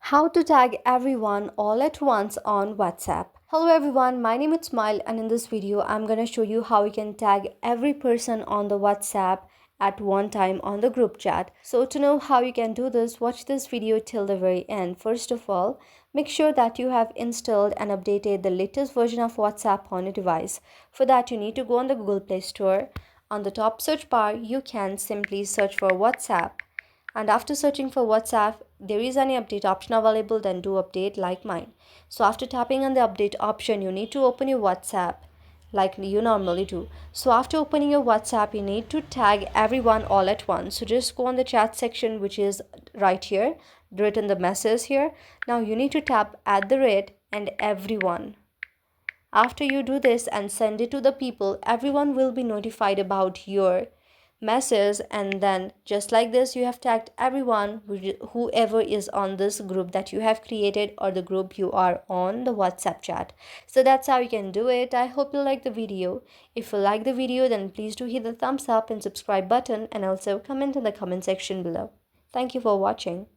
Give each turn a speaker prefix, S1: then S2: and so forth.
S1: How to tag everyone all at once on WhatsApp. Hello everyone, my name is Smile and in this video I'm gonna show you how you can tag every person on the WhatsApp at one time on the group chat. So to know how you can do this, watch this video till the very end. First of all, make sure that you have installed and updated the latest version of WhatsApp on your device. For that you need to go on the Google Play Store. On the top search bar, you can simply search for WhatsApp, and after searching for WhatsApp, there is any update option available, then do update like mine. So after tapping on the update option, you need to open your WhatsApp like you normally do. So after opening your WhatsApp, you need to tag everyone all at once. So just go on the chat section, which is right here, written the message here. Now you need to tap at the rate and everyone. After you do this and send it to the people, everyone will be notified about your message, and then just like this you have tagged everyone whoever is on this group that you have created or the group you are on the WhatsApp chat. So that's how you can do it. I hope you like the video. If you like the video, then please do hit the thumbs up and subscribe button, and also comment in the comment section below. Thank you for watching.